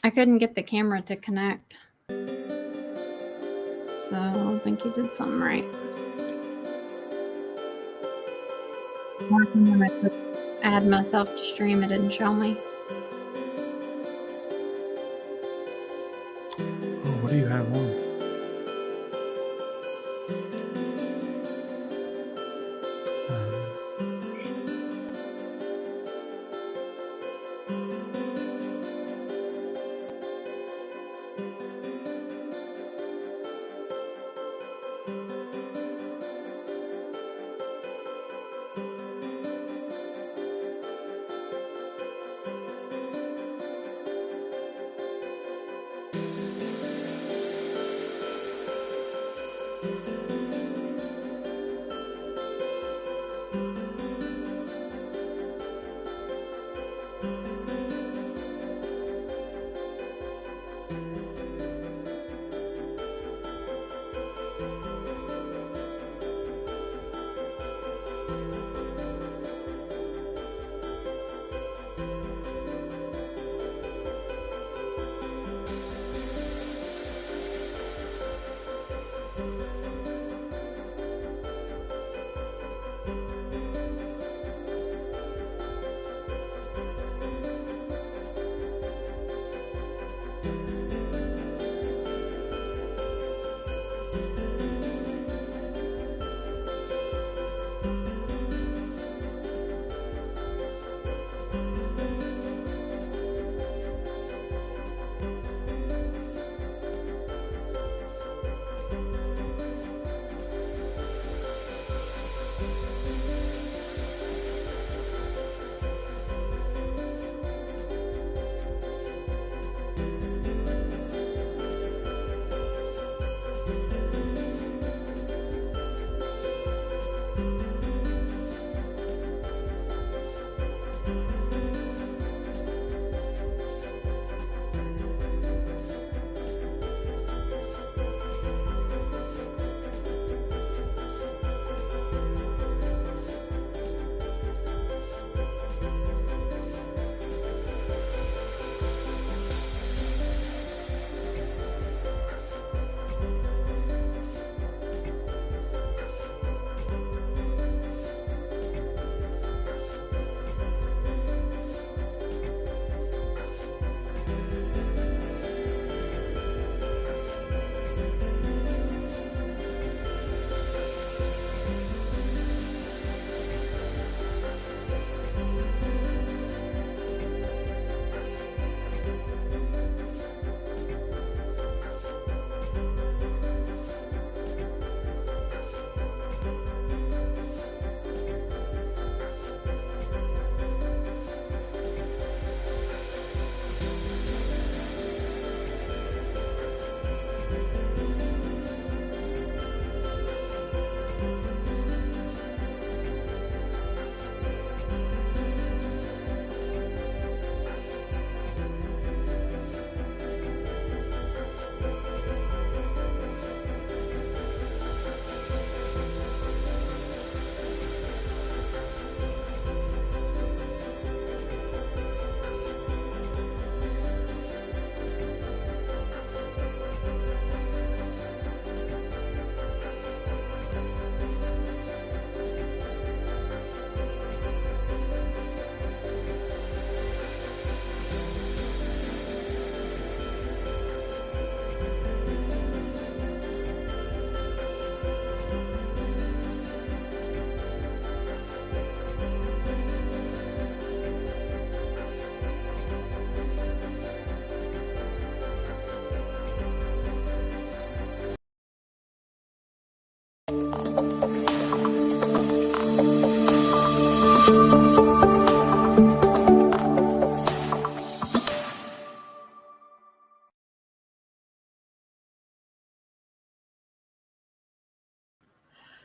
I couldn't get the camera to connect. So I don't think you did something right. When I could add myself to stream, it didn't show me. Oh, what do you have on?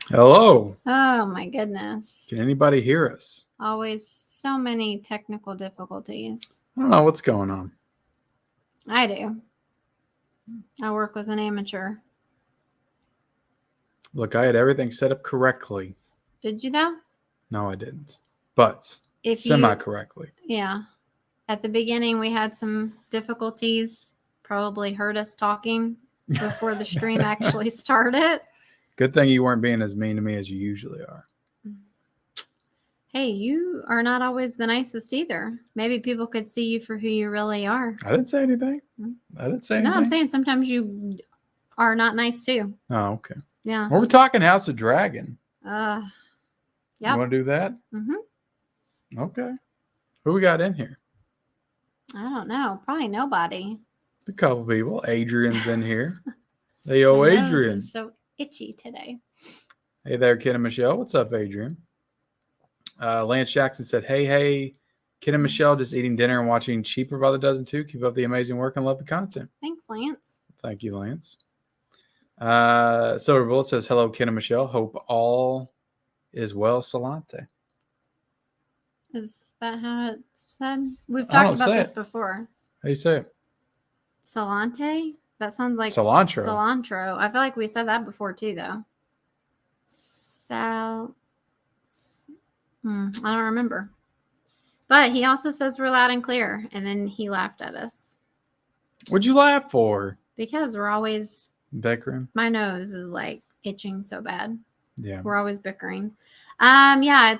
Hello. Oh my goodness. Can anybody hear us? Always so many technical difficulties. I don't know what's going on. I do. I work with an amateur. Look, I had everything set up correctly. Did you though? No, I didn't. But If semi-correctly. Yeah. At the beginning, we had some difficulties. Probably heard us talking before the stream actually started. Good thing you weren't being as mean to me as you usually are. Hey, you are not always the nicest either. Maybe people could see you for who you really are. I didn't say anything. I didn't say anything. No, I'm saying sometimes you are not nice too. Oh, okay. Yeah. Well, we're talking House of Dragon. Yep. You want to do that? Mm-hmm. Okay. Who we got in here? I don't know. Probably nobody. A couple people. Adrian's in here. Hey, My yo, nose Adrian. is so itchy today. Hey there, Kid and Michelle. What's up, Adrian? Lance Jackson said, hey, Kid and Michelle just eating dinner and watching Cheaper by the Dozen too. Keep up the amazing work and love the content. Thanks, Lance. Thank you, Lance. Silver Bullet says, hello, Kid and Michelle. Hope all is well, Salante. Is that how it's said? We've I talked don't about say this it. before. How do you say it? Cilantro? That sounds like Cilantro. Cilantro. I feel like we said that before too, though. I don't remember. But he also says we're loud and clear, and then he laughed at us What'd you laugh for? because we're always. Bickering? My nose is like itching so bad. Yeah. We're always bickering. Yeah,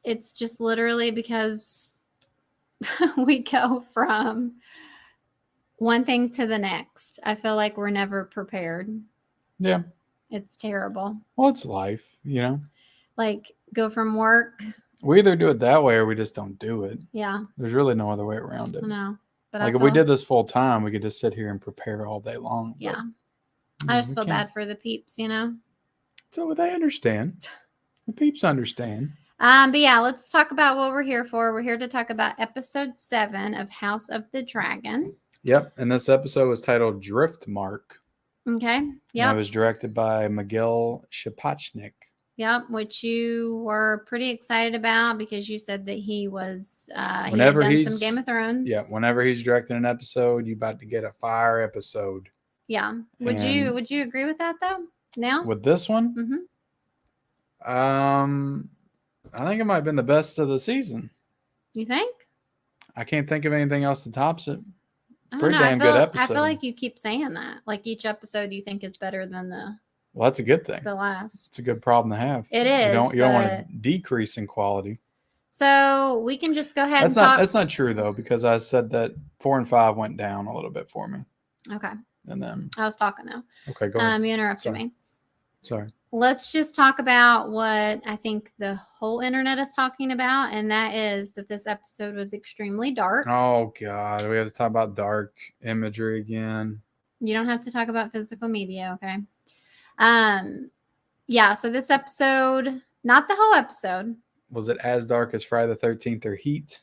it's just literally because we go from one thing to the next. I feel like we're never prepared. Yeah. It's terrible. Well, it's life, you know? Like, go from work. We either do it that way or we just don't do it. Yeah, There's really no other way around it. I know. But Like, I if we feel, did this full time, we could just sit here and prepare all day long. but, yeah, you I know, just we feel can't. bad for the peeps, you know? So they understand. The peeps understand. But yeah, let's talk about what we're here for. We're here to talk about episode 7 of House of the Dragon. Yep. And this episode was titled Driftmark. Okay. And Yep. it was directed by Miguel Shapachnik. Yep, which you were pretty excited about because you said that he was Whenever he had done some he's- Game of Thrones. Yeah. Whenever he's directing an episode, you about to get a fire episode. Yeah. Would And you agree with that though? Now? with this one, Mm-hmm. I think it might have been the best of the season. You think? I can't think of anything else that tops it. I don't Pretty know. damn good I episode. feel like you keep saying that. Like each episode you think is better than Well, that's a good thing. the last. It's a good problem to have. It is, You don't want to but- decrease in quality. So we can just go ahead and That's not talk. that's not true though, because I said that 4 and 5 went down a little bit for me. Okay. And then I was talking though. okay, go ahead. You interrupted Sorry. me. Sorry. Let's just talk about what I think the whole internet is talking about, and that is that this episode was extremely dark. Oh God, we have to talk about dark imagery again. You don't have to talk about physical media, okay? Yeah, so this episode, not the whole episode. Was it as dark as Friday the 13th or Heat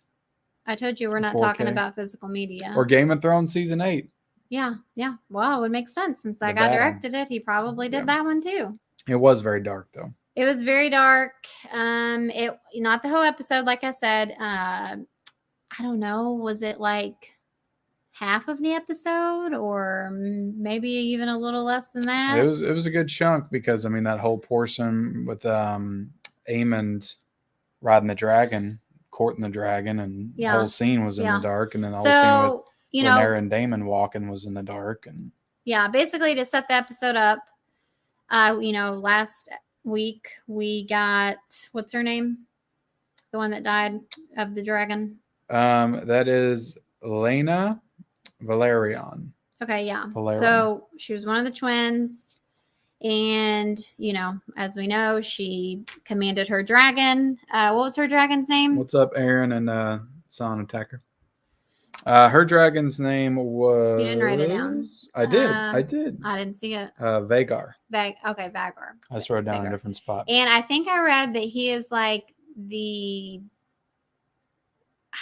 I told you we're not 4K. talking about physical media. or Game of Thrones season 8? Yeah. Well, it would make sense since that The guy bad one. directed it. He probably did Yeah. that one too. It was very dark though. It was very dark. It not the whole episode, like I said. I don't know. Was it like half of the episode, or maybe even a little less than that? It was a good chunk because I mean that whole portion with Aemond riding the dragon, courting the dragon, and the whole scene was in the dark, and then the whole scene with Rhaenyra and Daemon walking was in the dark, and yeah, basically to set the episode up. Last week we got, what's her name? The one that died of the dragon. that is Lena Valerion. Okay, yeah. Valerian. So she was one of the twins. And, as we know, she commanded her dragon. What was her dragon's name? What's up, Aaron and Son Attacker? Her dragon's name was. You didn't write it down. I did. I did. I didn't see it. Vagar. Okay, Vagar. I just wrote it down in Vagar. a different spot. And I think I read that he is like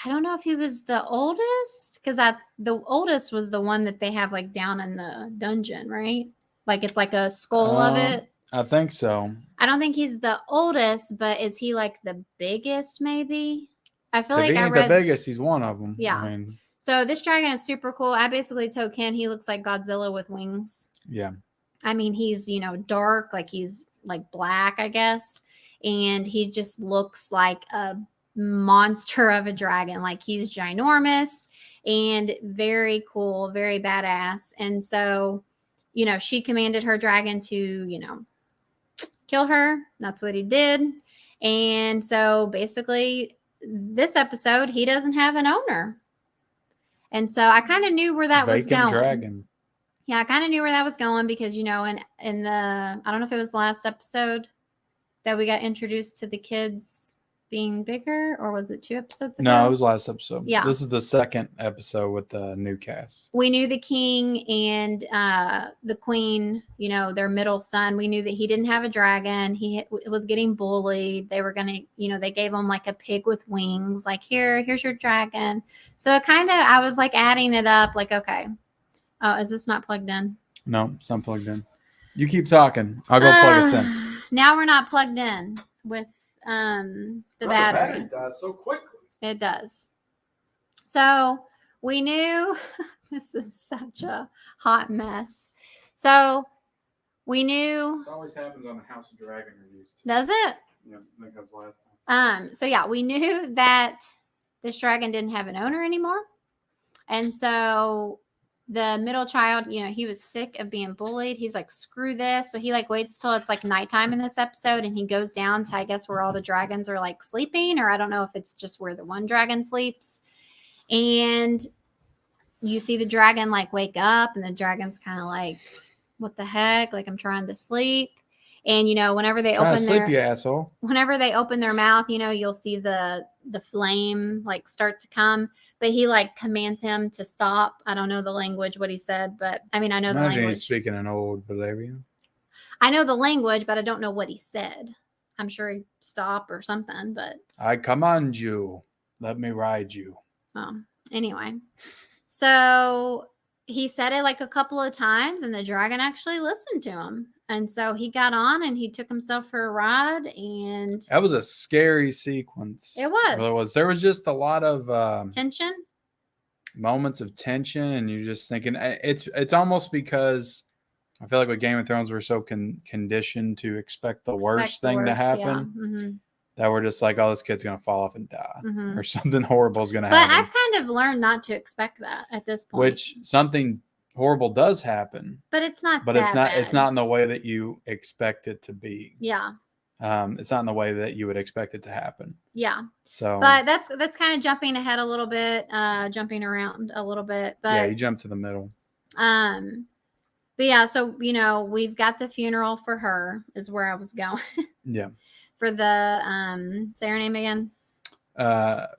I don't know if he was the oldest, because the oldest was the one that they have like down in the dungeon, right? Like it's like a skull of it. I think so. I don't think he's the oldest, but is he like the biggest? Maybe. I feel If like he I ain't read. the biggest, he's one of them. Yeah. I mean, So this dragon is super cool. I basically told Ken he looks like Godzilla with wings. yeah. I mean, he's, dark, like he's like black, I guess. And he just looks like a monster of a dragon. Like, he's ginormous and very cool, very badass. And so, she commanded her dragon to, kill her. That's what he did. And so basically, this episode, he doesn't have an owner. And so I kind of knew where that was going. Dragon. Yeah, I kind of knew where that was going because, in the, I don't know if it was the last episode that we got introduced to the kids being bigger, or was it 2 episodes ago? No, it was last episode. Yeah. This is the second episode with the new cast. We knew the king and the queen, their middle son. We knew that he didn't have a dragon. He was getting bullied. They were going to, they gave him like a pig with wings. Like, here's your dragon. So it kind of, I was like adding it up. Like, okay. Oh, is this not plugged in? No, it's not plugged in. You keep talking. I'll go plug us in. Now we're not plugged in with the battery. The battery dies so quickly. It does. So we knew this is such a hot mess. So we knew. This always happens on the House of Dragon reviews. Does it? Yeah, I think that was last time. So yeah, we knew that this dragon didn't have an owner anymore. And so the middle child, he was sick of being bullied. He's like, screw this. So he like waits till it's like nighttime in this episode, and he goes down to, I guess, where all the dragons are like sleeping, or I don't know if it's just where the one dragon sleeps. And you see the dragon like wake up, and the dragon's kind of like, what the heck? Like, I'm trying to sleep. And whenever they open their you asshole. Whenever they open their mouth, you'll see the flame like start to come, but he like commands him to stop. I don't know the language, what he said, but I mean, I know the language. He's speaking in old Bavarian. I know the language, but I don't know what he said. I'm sure he stop or something, but I command you, let me ride you. Anyway, so he said it like a couple of times, and the dragon actually listened to him. And so he got on and he took himself for a ride, and that was a scary sequence. It was. There was just a lot of tension, moments of tension, and you're just thinking it's almost because I feel like with Game of Thrones we're so conditioned to expect the worst thing to happen. Yeah. Mm-hmm. That we're just like, oh, this kid's gonna fall off and die, or something horrible is gonna happen. But I've kind of learned not to expect that at this point. Which something horrible does happen, but it's not. But it's not. Bad. It's not in the way that you expect it to be. Yeah. It's not in the way that you would expect it to happen. Yeah. So. But that's kind of jumping ahead a little bit, jumping around a little bit. But yeah, you jump to the middle. But yeah, so we've got the funeral for her, is where I was going. Yeah. For the say her name again.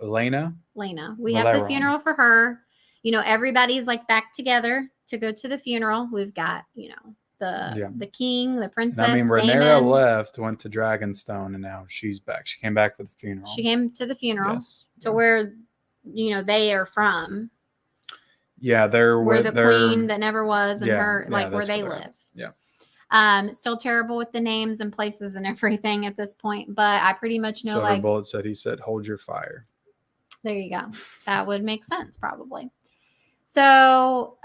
Lena. We have the funeral for her. Everybody's like back together to go to the funeral. We've got, the king, the princess. And Rhaenyra left, went to Dragonstone, and now she's back. She came back for the funeral. She came to the funeral to where, they are from. Yeah, they're where the queen that never was, and her where they live. Yeah. Still terrible with the names and places and everything at this point, but I pretty much know. Silver Bullet said, he said, "Hold your fire." There you go. That would make sense, probably. So,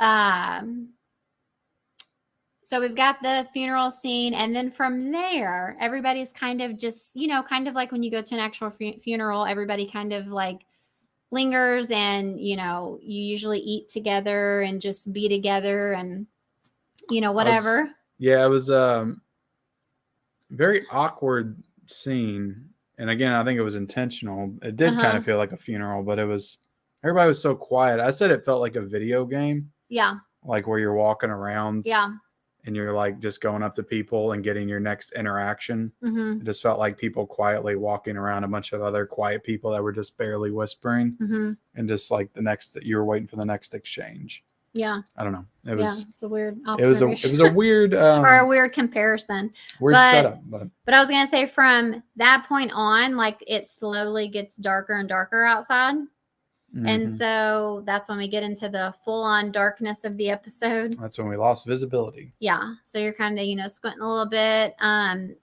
so we've got the funeral scene, and then from there, everybody's kind of just, kind of like when you go to an actual funeral, everybody kind of like lingers, and, you usually eat together and just be together and, whatever. It was a very awkward scene. And again, I think it was intentional. It did kind of feel like a funeral, but everybody was so quiet. I said it felt like a video game. Yeah. Like where you're walking around. Yeah. And you're like just going up to people and getting your next interaction. Mm-hmm. It just felt like people quietly walking around a bunch of other quiet people that were just barely whispering. Mm-hmm. And just like you were waiting for the next exchange. Yeah. I don't know. It's a weird observation. It was a weird or a weird comparison. Weird setup. But I was gonna say from that point on, like it slowly gets darker and darker outside. Mm-hmm. And so that's when we get into the full-on darkness of the episode. That's when we lost visibility. Yeah. So you're kind of, squinting a little bit. I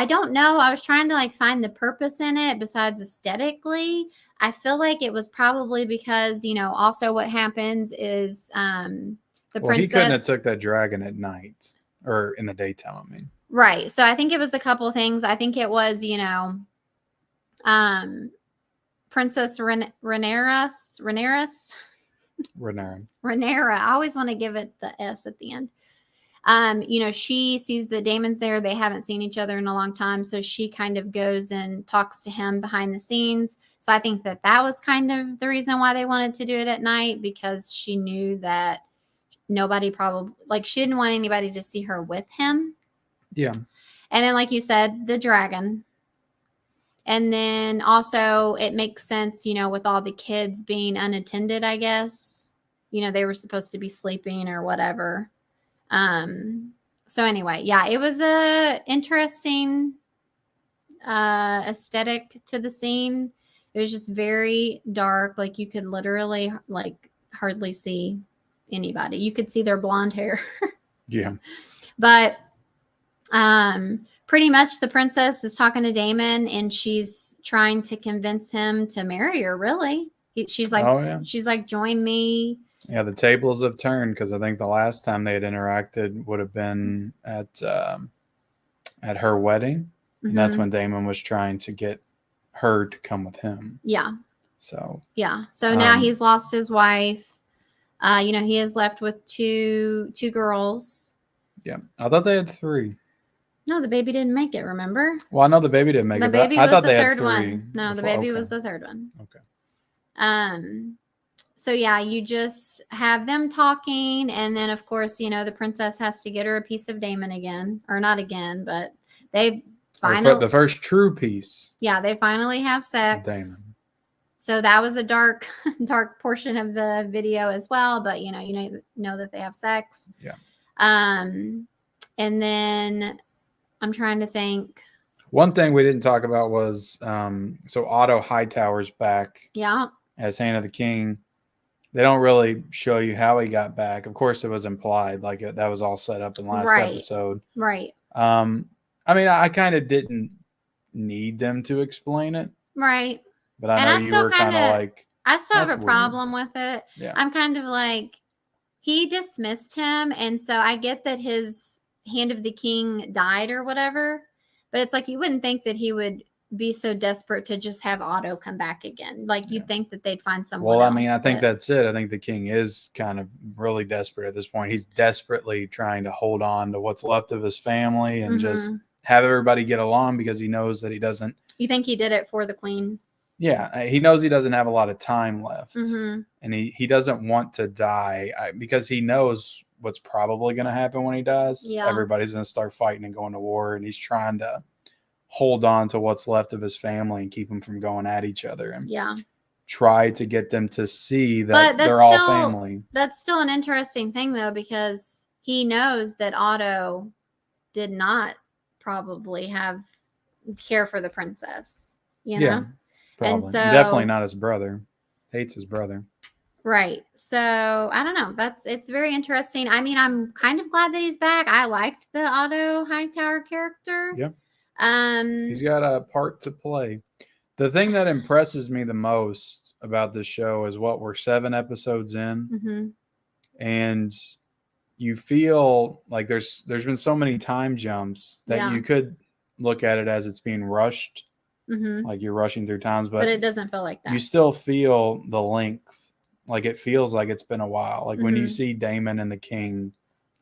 don't know. I was trying to like find the purpose in it besides aesthetically. I feel like it was probably because, also what happens is the princess. He couldn't have took that dragon at night or in the daytime, I mean. Right. So I think it was a couple things. I think it was, Princess Rhaenyra. I always want to give it the S at the end. She sees that Daemon's there. They haven't seen each other in a long time. So she kind of goes and talks to him behind the scenes. So I think that was kind of the reason why they wanted to do it at night, because she knew that nobody she didn't want anybody to see her with him. Yeah. And then, like you said, the dragon. And then also it makes sense, with all the kids being unattended, I guess, they were supposed to be sleeping or whatever. So anyway, yeah, it was a interesting aesthetic to the scene. It was just very dark. Like you could literally hardly see anybody. You could see their blonde hair. Yeah. But pretty much the princess is talking to Daemon and she's trying to convince him to marry her, really. She's like, oh, yeah. She's like, join me. Yeah, the tables have turned, because I think the last time they had interacted would have been at her wedding. And that's when Daemon was trying to get her to come with him. Yeah. So. Yeah. So now he's lost his wife. He is left with two girls. Yeah. I thought they had 3. No, the baby didn't make it, remember? Well, I know the baby didn't make it. The baby was the third one. No, the baby was the third one. Okay. So yeah, you just have them talking, and then of course, the princess has to get her a piece of Daemon again, or not again, but they finally the first true piece. Yeah, they finally have sex. Daemon. So that was a dark portion of the video as well, but you know that they have sex. Yeah. And then I'm trying to think. One thing we didn't talk about was so Otto Hightower's back. Yeah. As Hand of the King. They don't really show you how he got back. Of course, it was implied, that was all set up in last episode. Right. I kind of didn't need them to explain it. Right. But I know you were kind of like, I still have a problem with it. Yeah. I'm kind of like, he dismissed him, and so I get that his Hand of the King died or whatever, but it's like you wouldn't think that he would be so desperate to just have Otto come back again. Like you'd think that they'd find someone else. I think that's it. I think the king is kind of really desperate at this point. He's desperately trying to hold on to what's left of his family and just have everybody get along, because he knows that he doesn't. You think he did it for the queen? Yeah, he knows he doesn't have a lot of time left, and he doesn't want to die because he knows what's probably going to happen when he dies. Yeah. Everybody's going to start fighting and going to war, and he's trying to hold on to what's left of his family and keep them from going at each other, and try to get them to see that they're all family. That's still an interesting thing, though, because he knows that Otto did not probably care for the princess, Yeah, probably. And so, definitely not his brother. Hates his brother. Right. So I don't know. It's very interesting. I'm kind of glad that he's back. I liked the Otto Hightower character. Yep. He's got a part to play. The thing that impresses me the most about this show is what we're 7 episodes in, and you feel like there's been so many time jumps that you could look at it as it's being rushed, like you're rushing through times, but it doesn't feel like that. You still feel the length, like it feels like it's been a while. Like when you see Daemon and the king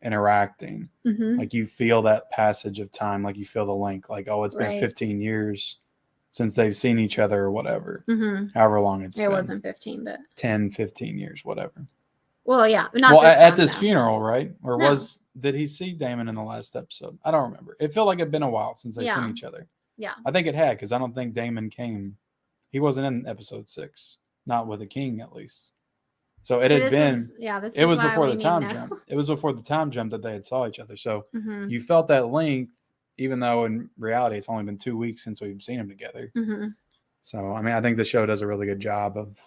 interacting, like you feel that passage of time, like you feel the length, like, oh, it's been 15 years since they've seen each other or whatever, however long it's been. It wasn't 15, but 10, 15 years, whatever. Well, yeah. At this funeral, right? Or did he see Daemon in the last episode? I don't remember. It felt like it'd been a while since they've seen each other. Yeah. I think it had, because I don't think Daemon came. He wasn't in episode 6, not with the king at least. So it had been. It was before the time jump. It was before the time jump that they had saw each other. So you felt that length, even though in reality it's only been 2 weeks since we've seen them together. So I think the show does a really good job of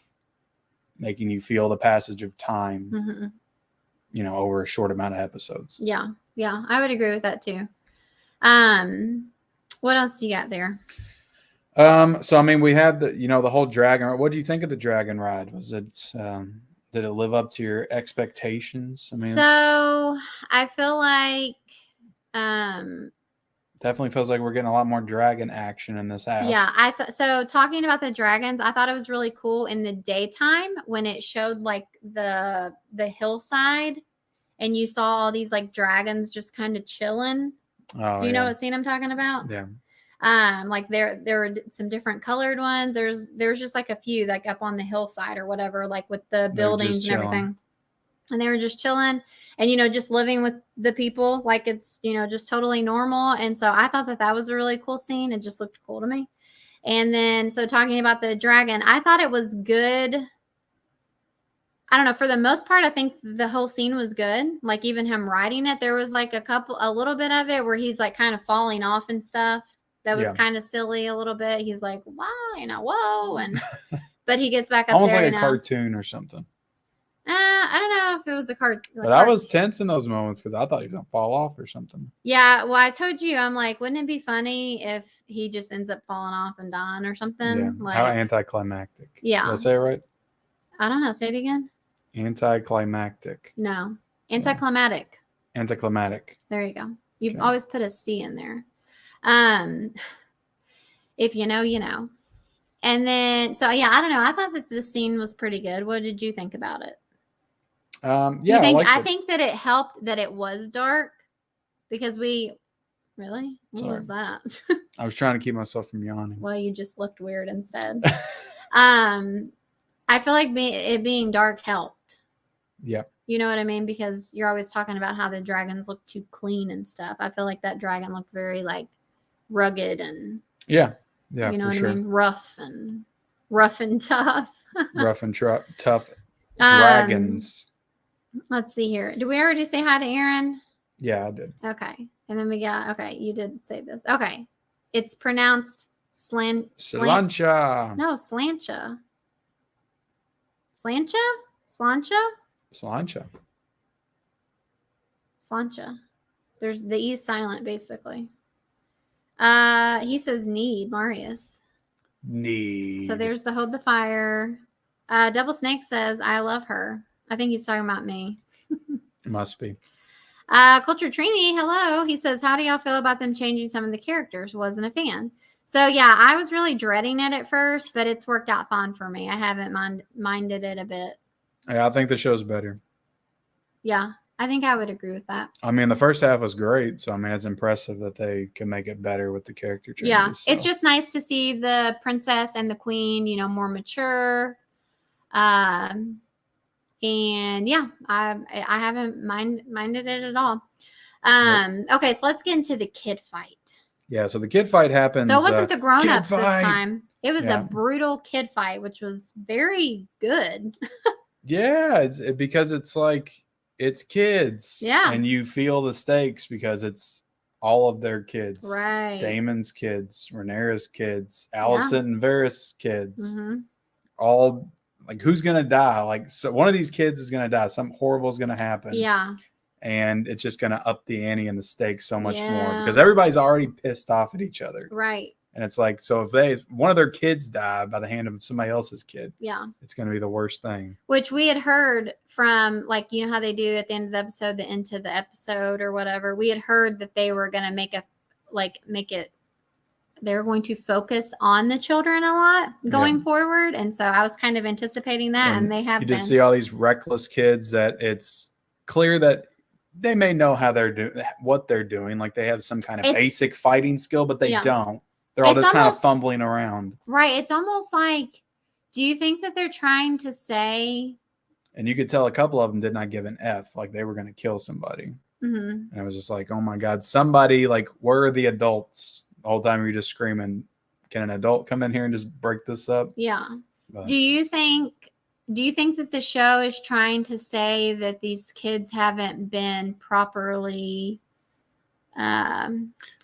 making you feel the passage of time. Over a short amount of episodes. Yeah, I would agree with that too. What else do you got there? So we had the whole dragon. What do you think of the dragon ride? Was it did it live up to your expectations? So I feel like that Definitely feels like we're getting a lot more dragon action in this half. Yeah, so talking about the dragons, I thought it was really cool in the daytime when it showed like the hillside and you saw all these like dragons just kind of chilling. Oh, do you know what scene I'm talking about? Yeah. Like there were some different colored ones. There's just like a few like up on the hillside or whatever, like with the buildings and everything. And they were just chilling and, just living with the people like it's, just totally normal. And so I thought that was a really cool scene. It just looked cool to me. And then, so talking about the dragon, I thought it was good. I don't know. For the most part, I think the whole scene was good. Like even him riding it, there was like a little bit of it where he's like kind of falling off and stuff. That was kind of silly a little bit. He's like, wow, whoa. And, but he gets back up almost there. Almost like a cartoon or something. I don't know if it was a card. But I was tense in those moments because I thought he was going to fall off or something. Yeah. Well, I told you, I'm like, wouldn't it be funny if he just ends up falling off and dying or something? Yeah. Like, how anticlimactic. Yeah. Did I say it right? I don't know. Say it again. Anticlimactic. No. Anticlimactic. Anticlimactic. There you go. You've always put a C in there. If you know, you know. And then, so yeah, I don't know. I thought that the scene was pretty good. What did you think about it? Yeah, I think that it helped that it was dark because what was that? I was trying to keep myself from yawning. Well, you just looked weird instead. I feel like it being dark helped. Yeah. You know what I mean? Because you're always talking about how the dragons look too clean and stuff. I feel like that dragon looked very like rugged and yeah, you know what I mean? Rough and tough. Rough and tough dragons. Let's see here. Did we already say hi to Aaron? Yeah, I did. Okay. And then you did say this. Okay. It's pronounced Slancha. No, Slancha. Slancha? Slancha? Slancha. Slancha. There's the E silent, basically. He says need, Marius. Need. So there's the hold the fire. Double Snake says, I love her. I think he's talking about me. Must be. Culture Trini, hello. He says, how do y'all feel about them changing some of the characters? Wasn't a fan. So yeah, I was really dreading it at first, but it's worked out fine for me. I haven't minded it a bit. Yeah, I think the show's better. Yeah, I think I would agree with that. I mean, the first half was great, so I mean, it's impressive that they can make it better with the character changes. Yeah, so. It's just nice to see the princess and the queen, more mature. And yeah, I haven't minded it at all. Okay, so let's get into the kid fight. Yeah, so the kid fight happens. So it wasn't the grown-ups this time. It was a brutal kid fight, which was very good. Yeah, because it's like it's kids. Yeah. And you feel the stakes because it's all of their kids. Right. Damon's kids, Rhaenyra's kids, Alicent and Varys' kids. Mm-hmm. All like who's gonna die? Like so one of these kids is gonna die. Something horrible is gonna happen. Yeah. And it's just gonna up the ante and the stakes so much more because everybody's already pissed off at each other. Right. And it's like, so if one of their kids die by the hand of somebody else's kid, it's going to be the worst thing. Which we had heard from, like, you know how they do at the end of the episode, the end to the episode or whatever. We had heard that they were going to they're going to focus on the children a lot going forward. And so I was kind of anticipating that, and they have been. You just see all these reckless kids that it's clear that they may know how they're doing, what they're doing. Like they have some kind of basic fighting skill, but they don't. They're all just kind of fumbling around. Right. It's almost like, do you think that they're trying to say? And you could tell a couple of them did not give an F, like they were going to kill somebody. Mm-hmm. And I was just like, oh my God, somebody, like, where are the adults? The whole time you're just screaming, can an adult come in here and just break this up? Yeah. But. Do you think that the show is trying to say that these kids haven't been properly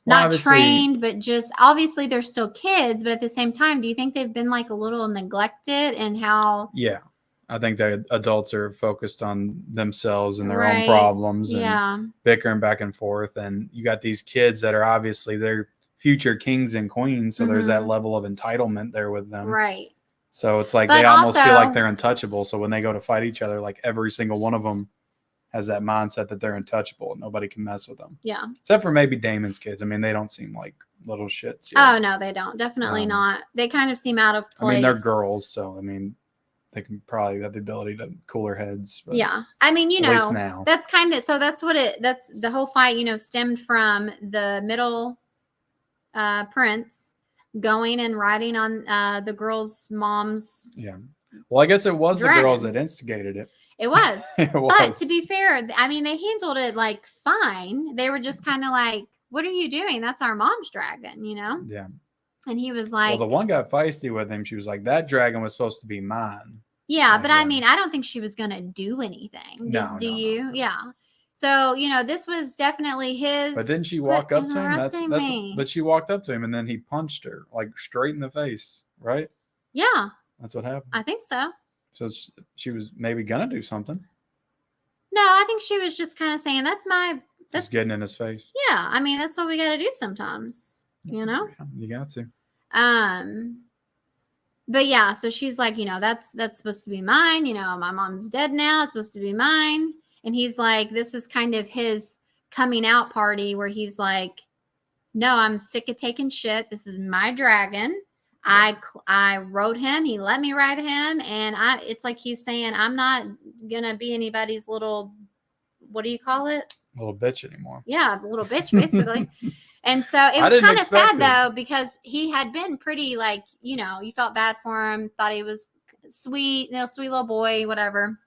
not trained, but just obviously they're still kids, but at the same time, do you think they've been like a little neglected in how? Yeah. I think that adults are focused on themselves and their own problems and bickering back and forth. And you got these kids that are obviously they're future kings and queens. So there's that level of entitlement there with them. Right. So it's like they almost feel like they're untouchable. So when they go to fight each other, like every single one of them has that mindset that they're untouchable. Nobody can mess with them. Yeah. Except for maybe Damon's kids. I mean, they don't seem like little shits yet. Oh, no, they don't. Definitely not. They kind of seem out of place. I mean, they're girls, so, I mean, they can probably have the ability to cool their heads. But yeah. I mean, at least now. That's kind of, so that's the whole fight, stemmed from the middle prince going and riding on the girl's mom's. Yeah. Well, I guess it was dragon. The girls that instigated it. It was. It was. But to be fair, I mean, they handled it like fine. They were just kind of like, what are you doing? That's our mom's dragon, Yeah. And he was like, well, the one got feisty with him. She was like, that dragon was supposed to be mine. Yeah, but I mean, I don't think she was going to do anything. Do you? No. Yeah. So, this was definitely his. But didn't she walk up to him? But she walked up to him and then he punched her like straight in the face, right? Yeah. That's what happened. I think so. So she was maybe going to do something. No, I think she was just kind of saying, just getting in his face. Yeah. I mean, that's what we got to do sometimes, Yeah, you got to. But yeah, so she's like, that's supposed to be mine. My mom's dead now. It's supposed to be mine. And he's like, this is kind of his coming out party where he's like, no, I'm sick of taking shit. This is my dragon. I rode him. He let me ride him. And it's like he's saying, I'm not going to be anybody's little, what do you call it? Little bitch anymore. Yeah, little bitch, basically. And so it was kind of sad, though, because he had been pretty, like, you felt bad for him, thought he was sweet, sweet little boy, whatever.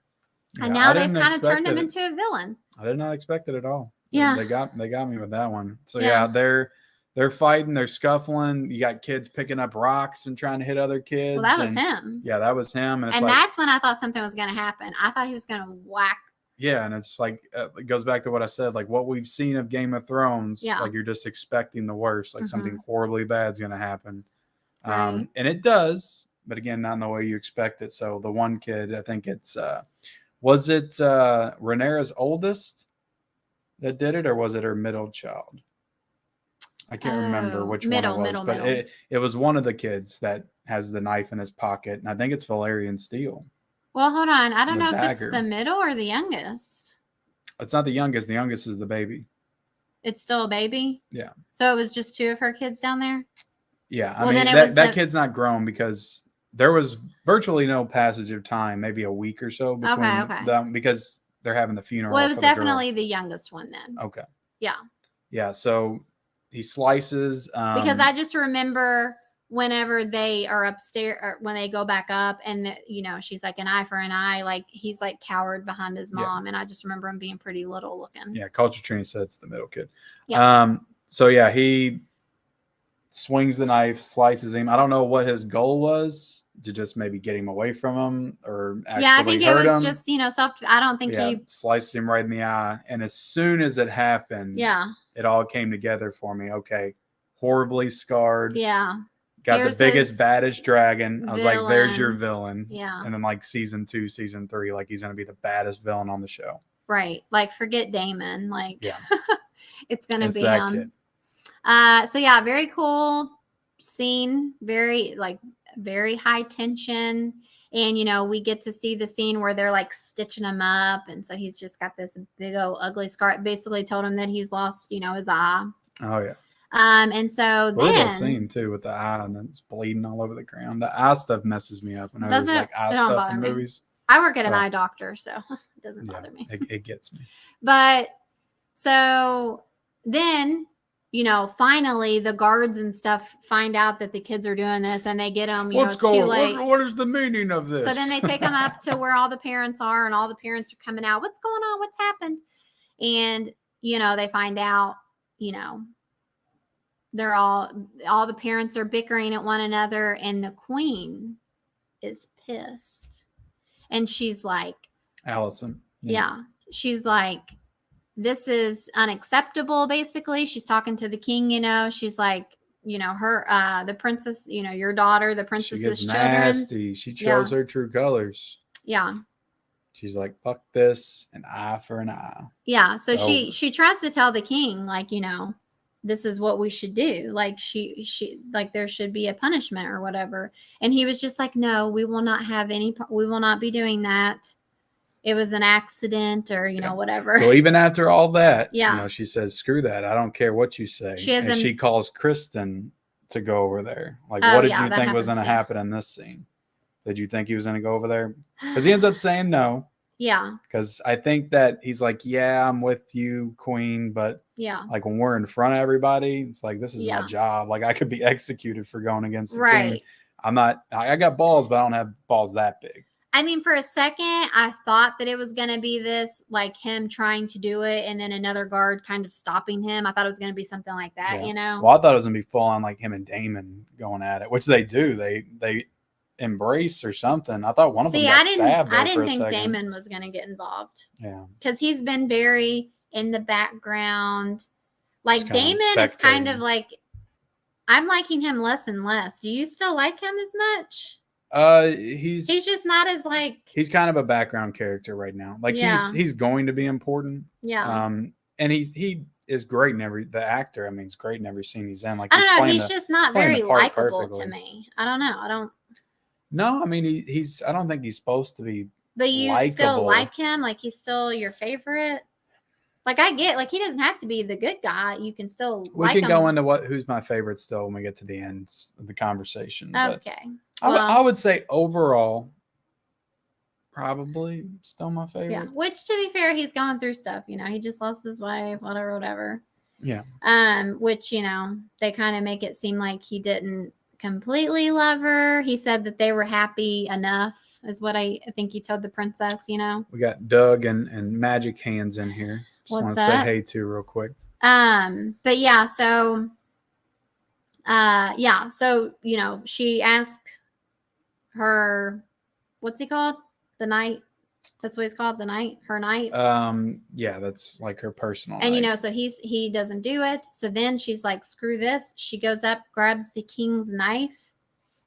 Yeah, and now they've kind of turned him into a villain. I did not expect it at all. Yeah. They got me with that one. So, yeah, they're fighting, they're scuffling. You got kids picking up rocks and trying to hit other kids. Well, that was him. Yeah, that was him. And that's when I thought something was going to happen. I thought he was going to whack. Yeah, and it's like it goes back to what I said, like what we've seen of Game of Thrones. Yeah. Like you're just expecting the worst, like something horribly bad is going to happen. Right. And it does, but again, not in the way you expect it. So the one kid, I think it's was it Rhaenyra's oldest that did it, or was it her middle child? I can't remember which one it was, but it was one of the kids that has the knife in his pocket, and I think it's Valyrian steel. Well, hold on. I don't know if it's the middle or the youngest. It's not the youngest. The youngest is the baby. It's still a baby? Yeah. So it was just two of her kids down there? Yeah. I mean, that kid's not grown because there was virtually no passage of time, maybe a week or so between them because they're having the funeral. Well, it was definitely the youngest one then. Okay. Yeah. Yeah. So he slices. Because I just remember whenever they are upstairs or when they go back up and she's like an eye for an eye, like he's like cowered behind his mom. And I just remember him being pretty little looking. Yeah. Culture Trina said it's the middle kid. Yeah. So yeah, he swings the knife, slices him. I don't know what his goal was, to just maybe get him away from him or actually I think it was him. Just I don't think he sliced him right in the eye. And as soon as it happened, it all came together for me. Okay. Horribly scarred. Yeah. Got the biggest, baddest dragon. I was like, there's your villain. Yeah. And then like season 2, season 3, like he's going to be the baddest villain on the show. Right. Like forget Damon. Like it's going to be him. Kid. So yeah, very cool scene. Very high tension. And, we get to see the scene where they're like stitching him up. And so he's just got this big old ugly scar. It basically told him that he's lost, his eye. Oh yeah. And so then scene too with the eye and then it's bleeding all over the ground. The eye stuff messes me up when I was like eye stuff in movies. I work at an eye doctor, so it doesn't bother me. It gets me. But so then, finally the guards and stuff find out that the kids are doing this and they get them, it's too late. What is the meaning of this? So then they take them up to where all the parents are and all the parents are coming out. What's going on? What's happened? And, they find out, they're all the parents are bickering at one another and the queen is pissed. And she's like, Allison. Yeah. She's like, this is unacceptable, basically. She's talking to the king, she's like, her, the princess, your daughter, the princess's children. She shows her true colors. Yeah. She's like, fuck this, an eye for an eye. Yeah. So she tries to tell the king, like, this is what we should do. Like she like there should be a punishment or whatever. And he was just like, no, we will not have we will not be doing that. it was an accident or, you know, whatever. So even after all that, yeah. you know, she says, screw that. I don't care what you say. She calls Kristen to go over there. Like, what did you think was going to happen in this scene? Did you think he was going to go over there? Because he ends up saying no. Yeah. Because I think that he's like, yeah, I'm with you, Queen. But like when we're in front of everybody, it's like, this is my job. Like I could be executed for going against the King. I'm not, I got balls, but I don't have balls that big. I mean, for a second, I thought that it was going to be this, like him trying to do it and then another guard kind of stopping him. I thought it was going to be something like that, you know? Well, I thought it was going to be full on like him and Damon going at it, which they do. They embrace or something. I thought one of them got stabbed. I didn't think Damon was going to get involved. Yeah. Because he's been very in the background. Like Damon is kind of like, I'm liking him less and less. Do you still like him as much? He's just not as like, he's kind of a background character right now. Like he's going to be important. Yeah. And he is great in the actor. I mean, he's great in every scene he's in. Like I don't know, he's just not very likable to me. I don't know. No, I mean I don't think he's supposed to be. But you likable. Still like him? Like he's still your favorite? Like I get, like he doesn't have to be the good guy. You can still we can go into who's my favorite still when we get to the end of the conversation. Okay. I would say overall, probably still my favorite. Yeah. Which, to be fair, he's gone through stuff. You know, he just lost his wife, whatever. Yeah. Which, you know, they kind of make it seem like he didn't completely love her. He said that they were happy enough, is what I think he told the princess. You know. We got Doug and Magic Hands in here. Just want to say hey to real quick. But yeah, so. So you know, she asked her, what's he called? The knight. That's what he's called, the knight. Her knight. Yeah, that's like her personal. And knight. You know, so he doesn't do it. So then she's like, screw this. She goes up, grabs the king's knife,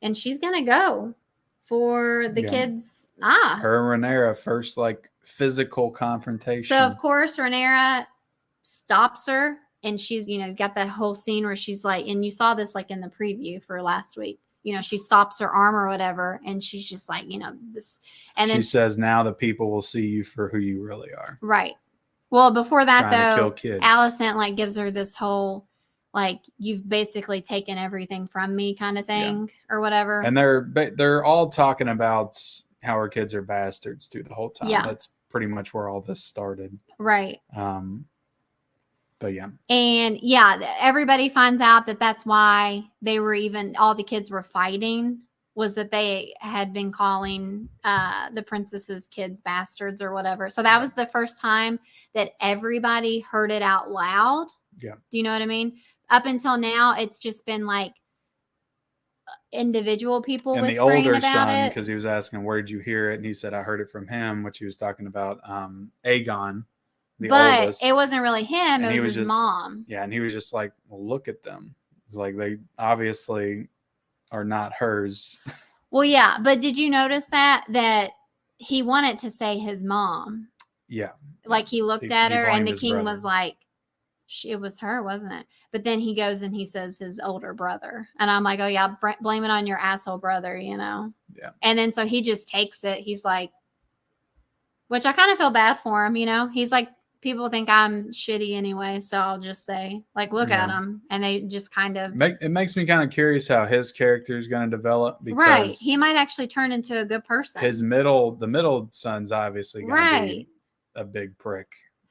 and she's gonna go for the kids. Her and Rhaenyra first like physical confrontation. So of course Rhaenyra stops her. And she's, you know, got that whole scene where she's like, and you saw this like in the preview for last week, you know, she stops her arm or whatever. And she's just like, you know, this. And then she says, now the people will see you for who you really are. Right. Well, before that, though, Alicent like gives her this whole, like, you've basically taken everything from me kind of thing or whatever. And they're all talking about how her kids are bastards through the whole time. Yeah. That's pretty much where all this started. Right. But yeah. And yeah, everybody finds out that that's why they were all the kids were fighting, was that they had been calling the princess's kids bastards or whatever. So that was the first time that everybody heard it out loud. Yeah. Do you know what I mean? Up until now, it's just been like individual people and whispering the older about son, it. Because he was asking, where did you hear it? And he said, I heard it from him, which he was talking about Aegon. But oldest. It wasn't really him. It was his mom. Yeah. And he was just like, well, look at them. It's like, they obviously are not hers. Well, yeah. But did you notice that he wanted to say his mom? Yeah. Like he looked at her and the king was like, it was her, wasn't it? But then he goes and he says his older brother. And I'm like, oh yeah, blame it on your asshole brother, you know? Yeah. And then so he just takes it. He's like, which I kind of feel bad for him, you know? He's like, people think I'm shitty anyway, so I'll just say, like, look at him. And they just kind of... It makes me kind of curious how his character is going to develop. Because right. He might actually turn into a good person. The middle son's obviously going to be a big prick.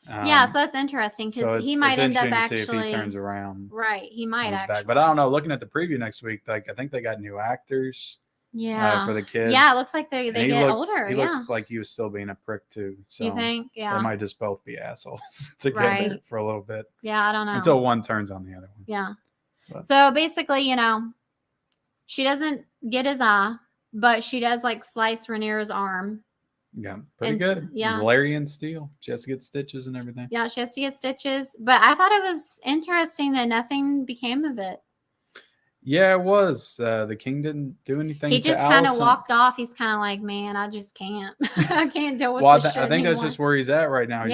Yeah, so that's interesting because he might end up actually... see if he turns around. Right, he might actually. Back. But I don't know, looking at the preview next week, like I think they got new actors. Yeah, for the kids. Yeah, it looks like they get older. He looked like he was still being a prick too. So you think? Yeah, they might just both be assholes together for a little bit. Yeah, I don't know. Until one turns on the other one. Yeah. But. So basically, you know, she doesn't get his eye, but she does like slice Rhaenyra's arm. Yeah, pretty good. Yeah, Valerian steel. She has to get stitches and everything. Yeah, she has to get stitches. But I thought it was interesting that nothing became of it. Yeah, it was. The king didn't do anything. He just kind of walked off. He's kind of like, man, I just can't. I can't deal with this shit I think that's just where he's at right now.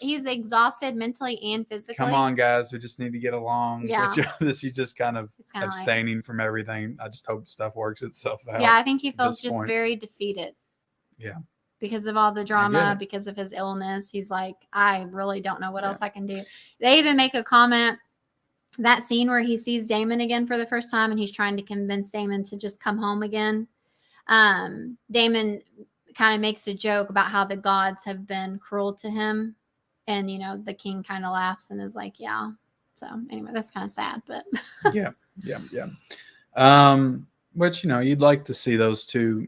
He's exhausted mentally and physically. Come on, guys. We just need to get along. Yeah. He's just kind of abstaining from everything. I just hope stuff works itself out. Yeah, I think he feels just very defeated. Yeah. because of all the drama, because of his illness. He's like, I really don't know what else I can do. They even make a comment, that scene where he sees Damon again for the first time and he's trying to convince Damon to just come home again. Damon kind of makes a joke about how the gods have been cruel to him. And, you know, the king kind of laughs and is like, yeah. So anyway, that's kind of sad, but yeah. Which, you know, you'd like to see those two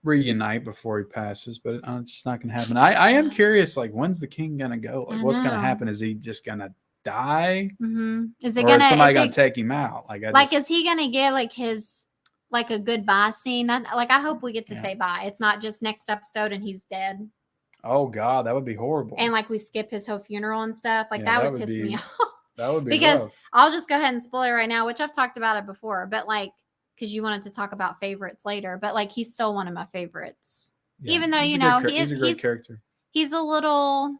reunite before he passes, but it's just not going to happen. I am curious, like, when's the king going to go? Like, what's going to happen? Is he just going to die? Mm-hmm. Is somebody going to take him out? Is he going to get like his, like a goodbye scene? That, like, I hope we get to say bye. It's not just next episode and he's dead. Oh God, that would be horrible. And like we skip his whole funeral and stuff. Like that would piss me off. That would be because rough. I'll just go ahead and spoil it right now, which I've talked about it before, but like, because you wanted to talk about favorites later, but like he's still one of my favorites. Yeah, even though, you know, he's a great character. He's a little,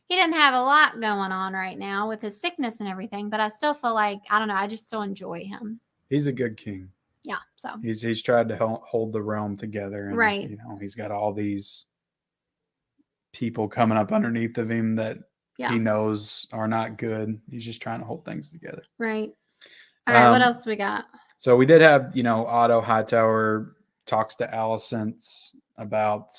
he didn't have a lot going on right now with his sickness and everything, but I still feel like, I don't know, I just still enjoy him. He's a good king. Yeah. So he's tried to hold the realm together. And, right. You know, he's got all these people coming up underneath of him that he knows are not good. He's just trying to hold things together. Right. All right. What else we got? So we did have, you know, Otto Hightower talks to Alicent about,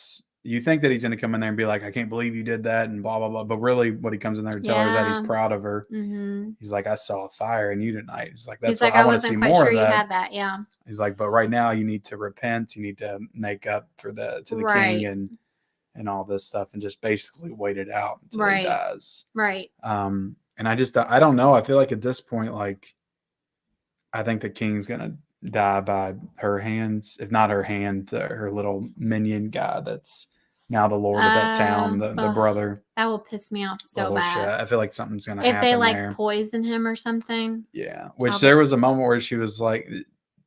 you think that he's going to come in there and be like, I can't believe you did that and blah, blah, blah. But really what he comes in there to tell her is that he's proud of her. Mm-hmm. He's like, I saw a fire in you tonight. He's like, that's what I want to see more of that. You had that. Yeah. He's like, but right now you need to repent. You need to make up to the king and all this stuff and just basically wait it out until he dies. Right. And I don't know. I feel like at this point, like, I think the king's going to die by her hands, if not her hand, her little minion guy that's now the lord of that town, the brother. That will piss me off so bad. I feel like something's going to happen if they like there. Poison him or something. Yeah, which there was a moment where she was like,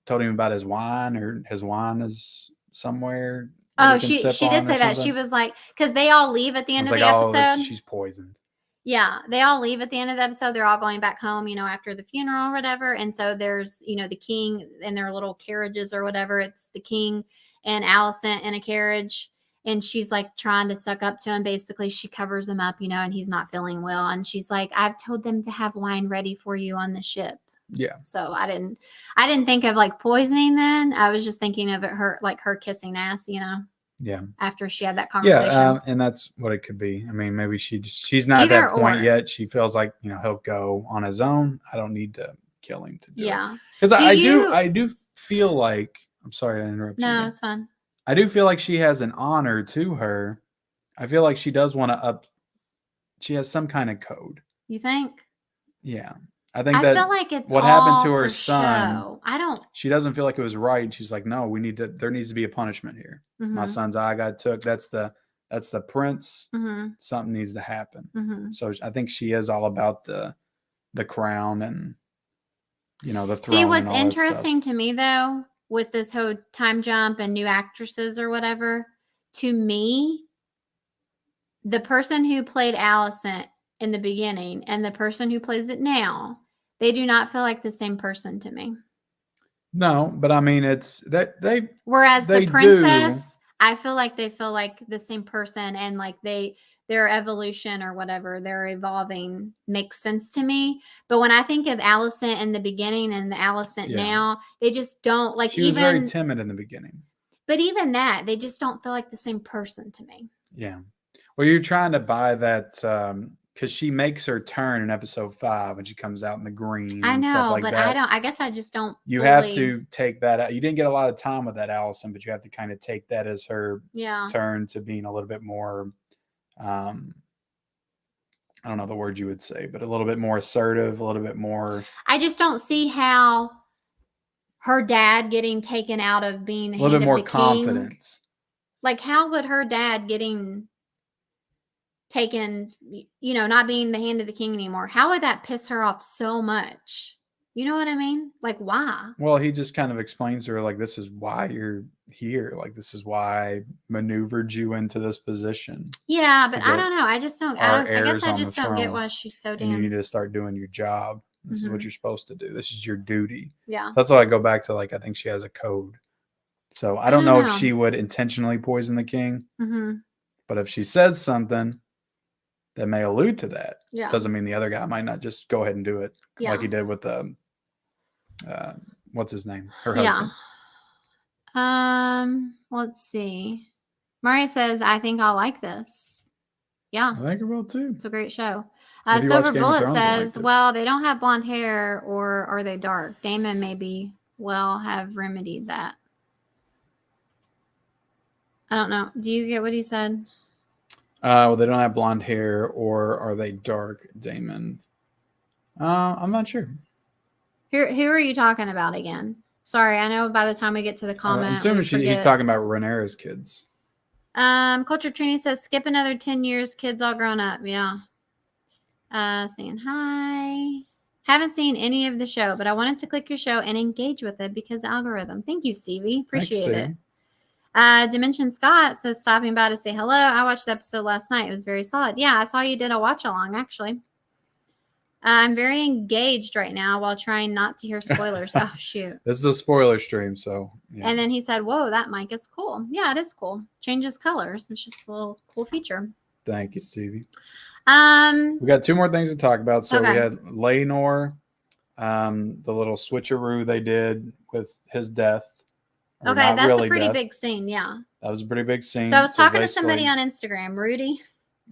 told him about his wine, or his wine is somewhere. Oh, she did say that. She was like, because they all leave at the end of the episode. She's poisoned. Yeah, they all leave at the end of the episode. They're all going back home, you know, after the funeral or whatever. And so there's, you know, the king in their little carriages or whatever. It's the king and Alicent in a carriage. And she's like trying to suck up to him. Basically, she covers him up, you know, and he's not feeling well. And she's like, I've told them to have wine ready for you on the ship. Yeah. So I didn't think of like poisoning then. I was just thinking of it, her kissing ass, you know. Yeah. After she had that conversation. Yeah, and that's what it could be. I mean, maybe she's not at that point yet. She feels like, you know, he'll go on his own. I don't need to kill him to do it. Because I do feel like, I'm sorry to interrupt you. No, it's fine. I do feel like she has an honor to her. I feel like she does want to she has some kind of code. You think? Yeah. I feel like it's what happened to her son. She doesn't feel like it was right. She's like, no, there needs to be a punishment here. Mm-hmm. My son's eye got took. That's the prince. Mm-hmm. Something needs to happen. Mm-hmm. So I think she is all about the crown and, you know, the throne. See, what's interesting to me though, with this whole time jump and new actresses or whatever, to me, the person who played Alicent in the beginning and the person who plays it now, they do not feel like the same person to me. No, but I mean, it's that they. Whereas the princess, I feel like they feel like the same person, and like their evolution or whatever, they're evolving makes sense to me. But when I think of Alicent in the beginning and the Alicent now, they just don't like. She was very timid in the beginning. But even that, they just don't feel like the same person to me. Yeah. Well, you're trying to buy that. Because she makes her turn in episode 5 when she comes out in the green. I know, and stuff like but that. I guess I just don't. You have to take that out. You didn't get a lot of time with that, Alicent, but you have to kind of take that as her turn to being a little bit more, I don't know the word you would say, but a little bit more assertive, a little bit more. I just don't see how her dad getting taken out of being the hand of the king. A little bit more confidence. Like, how would her dad getting taken, you know, not being the hand of the king anymore, how would that piss her off so much? You know what I mean? Like, why? Well, he just kind of explains to her, like, this is why you're here. Like, this is why I maneuvered you into this position. Yeah, but I don't know. I just don't. I guess I just don't get why she's so damn. And you need to start doing your job. This is what you're supposed to do. This is your duty. Yeah. So that's why I go back to, like, I think she has a code. So I don't know if she would intentionally poison the king. Mm-hmm. But if she says something that may allude to that, doesn't mean the other guy might not just go ahead and do it like he did with the what's his name? Her husband. Let's see. Maria says, I think I'll like this. Yeah. I think it will too. It's a great show. Silver Bullet says, well, they don't have blonde hair, or are they dark? Damon maybe have remedied that. I don't know. Do you get what he said? Well, they don't have blonde hair, or are they dark, Damon? I'm not sure. Who are you talking about again? Sorry, I know by the time we get to the comment, I'm assuming he's talking about Rhaenyra's kids. Culture Trini says, skip another 10 years, kids all grown up. Yeah. Saying hi. Haven't seen any of the show, but I wanted to click your show and engage with it because algorithm. Thank you, Stevie. Appreciate it. Dimension Scott says, stopping by to say hello. I watched the episode last night. It was very solid. Yeah, I saw you did a watch along, actually. I'm very engaged right now while trying not to hear spoilers. Oh, shoot. This is a spoiler stream, so. Yeah. And then he said, whoa, that mic is cool. Yeah, it is cool. Changes colors. It's just a little cool feature. Thank you, Stevie. We got 2 more things to talk about. So we had Laenor, the little switcheroo they did with his death. Okay, that's really a pretty big scene, yeah. That was a pretty big scene. So I was talking to somebody on Instagram, Rudy.